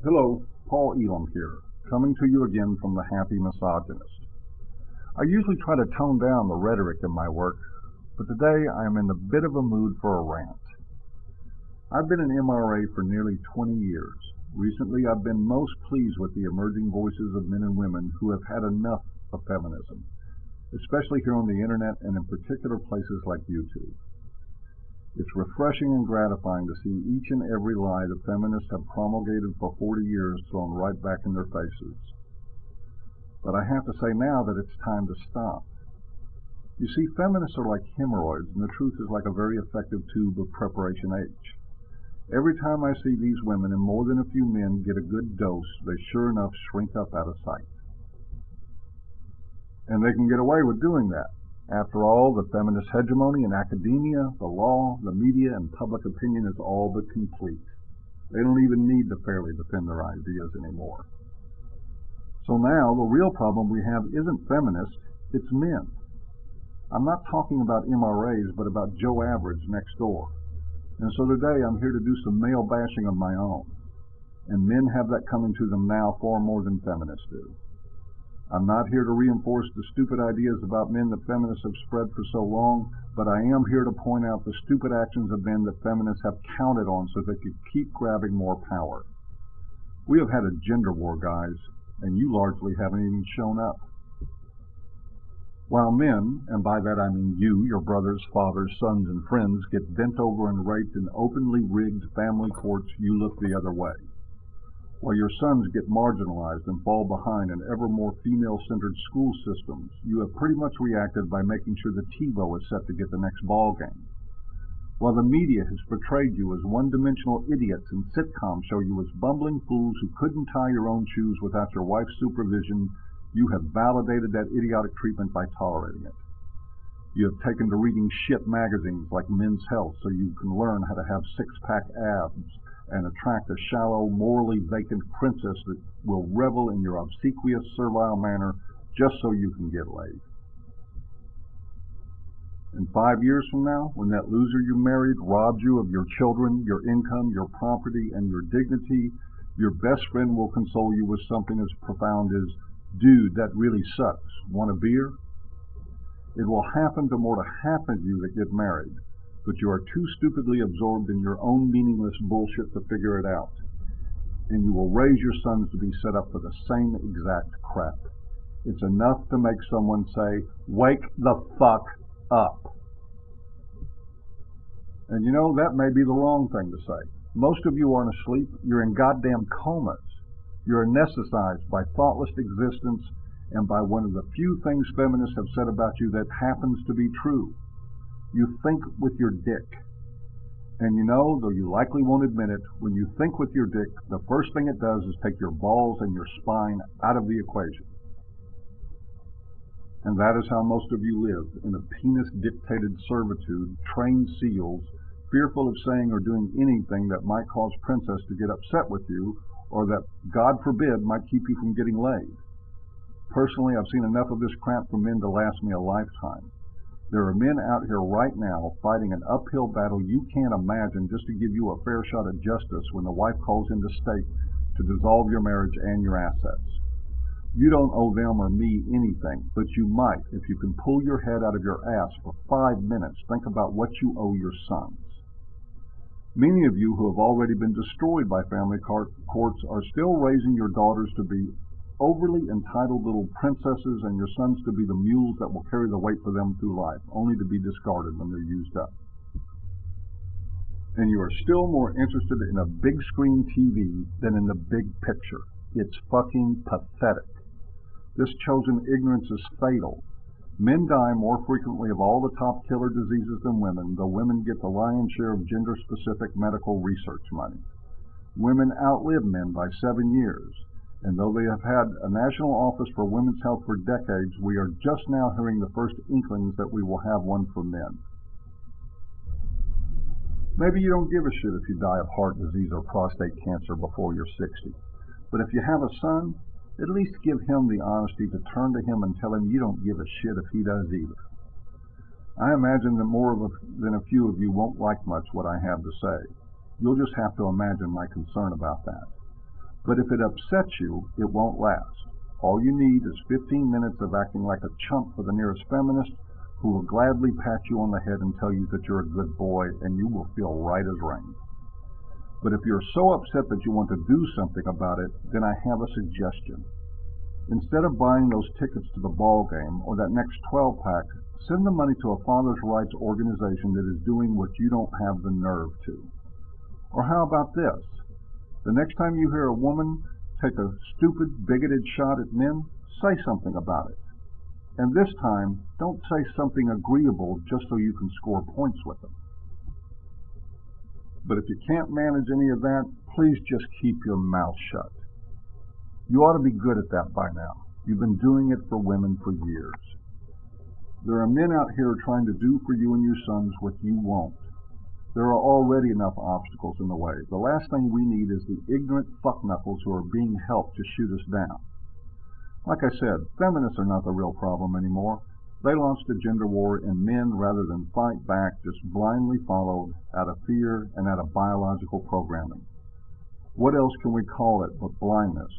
Hello, Paul Elam here, coming to you again from the Happy Misogynist. I usually try to tone down the rhetoric in my work, but today I am in a bit of a mood for a rant. I've been an MRA for nearly 20 years. Recently I've been most pleased with the emerging voices of men and women who have had enough of feminism, especially here on the internet and in particular places like YouTube. It's refreshing and gratifying to see each and every lie that feminists have promulgated for 40 years thrown right back in their faces. But I have to say now that it's time to stop. You see, feminists are like hemorrhoids, and the truth is like a very effective tube of preparation H. Every time I see these women and more than a few men get a good dose, they sure enough shrink up out of sight. And they can get away with doing that. After all, the feminist hegemony in academia, the law, the media, and public opinion is all but complete. They don't even need to fairly defend their ideas anymore. So now, the real problem we have isn't feminists, it's men. I'm not talking about MRAs, but about Joe Average next door. And so today I'm here to do some male bashing of my own. And men have that coming to them now far more than feminists do. I'm not here to reinforce the stupid ideas about men that feminists have spread for so long, but I am here to point out the stupid actions of men that feminists have counted on so they could keep grabbing more power. We have had a gender war, guys, and you largely haven't even shown up. While men, and by that I mean you, your brothers, fathers, sons, and friends, get bent over and raped in openly rigged family courts, you look the other way. While your sons get marginalized and fall behind in ever more female-centered school systems, you have pretty much reacted by making sure the TiVo is set to get the next ball game. While the media has portrayed you as one-dimensional idiots and sitcoms show you as bumbling fools who couldn't tie your own shoes without your wife's supervision, you have validated that idiotic treatment by tolerating it. You have taken to reading shit magazines like Men's Health so you can learn how to have six-pack abs and attract a shallow, morally vacant princess that will revel in your obsequious, servile manner just so you can get laid. And 5 years from now, when that loser you married robs you of your children, your income, your property, and your dignity, your best friend will console you with something as profound as, "Dude, that really sucks. Want a beer?" It will happen to more than half of you that get married, but you are too stupidly absorbed in your own meaningless bullshit to figure it out. And you will raise your sons to be set up for the same exact crap. It's enough to make someone say, "Wake the fuck up." And you know, that may be the wrong thing to say. Most of you aren't asleep, you're in goddamn comas. You're anesthetized by thoughtless existence and by one of the few things feminists have said about you that happens to be true. You think with your dick. And you know, though you likely won't admit it, when you think with your dick, the first thing it does is take your balls and your spine out of the equation. And that is how most of you live, in a penis-dictated servitude, trained seals, fearful of saying or doing anything that might cause Princess to get upset with you, or that, God forbid, might keep you from getting laid. Personally, I've seen enough of this crap from men to last me a lifetime. There are men out here right now fighting an uphill battle you can't imagine just to give you a fair shot at justice when the wife calls into state to dissolve your marriage and your assets. You don't owe them or me anything, but you might if you can pull your head out of your ass for 5 minutes. Think about what you owe your sons. Many of you who have already been destroyed by family courts are still raising your daughters to be overly entitled little princesses and your sons to be the mules that will carry the weight for them through life, only to be discarded when they're used up. And you are still more interested in a big screen TV than in the big picture. It's fucking pathetic. This chosen ignorance is fatal. Men die more frequently of all the top killer diseases than women, though women get the lion's share of gender-specific medical research money. Women outlive men by 7 years. And though they have had a national office for women's health for decades, we are just now hearing the first inklings that we will have one for men. Maybe you don't give a shit if you die of heart disease or prostate cancer before you're 60. But if you have a son, at least give him the honesty to turn to him and tell him you don't give a shit if he does either. I imagine that than a few of you won't like much what I have to say. You'll just have to imagine my concern about that. But if it upsets you, it won't last. All you need is 15 minutes of acting like a chump for the nearest feminist who will gladly pat you on the head and tell you that you're a good boy, and you will feel right as rain. But if you're so upset that you want to do something about it, then I have a suggestion. Instead of buying those tickets to the ball game or that next 12-pack, send the money to a father's rights organization that is doing what you don't have the nerve to. Or how about this? The next time you hear a woman take a stupid, bigoted shot at men, say something about it. And this time, don't say something agreeable just so you can score points with them. But if you can't manage any of that, please just keep your mouth shut. You ought to be good at that by now. You've been doing it for women for years. There are men out here trying to do for you and your sons what you won't. There are already enough obstacles in the way. The last thing we need is the ignorant fuckknuckles who are being helped to shoot us down. Like I said, feminists are not the real problem anymore. They launched a gender war, and men, rather than fight back, just blindly followed out of fear and out of biological programming. What else can we call it but blindness,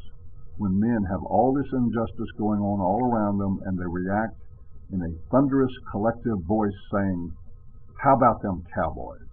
when men have all this injustice going on all around them and they react in a thunderous collective voice saying, "How about them cowboys?"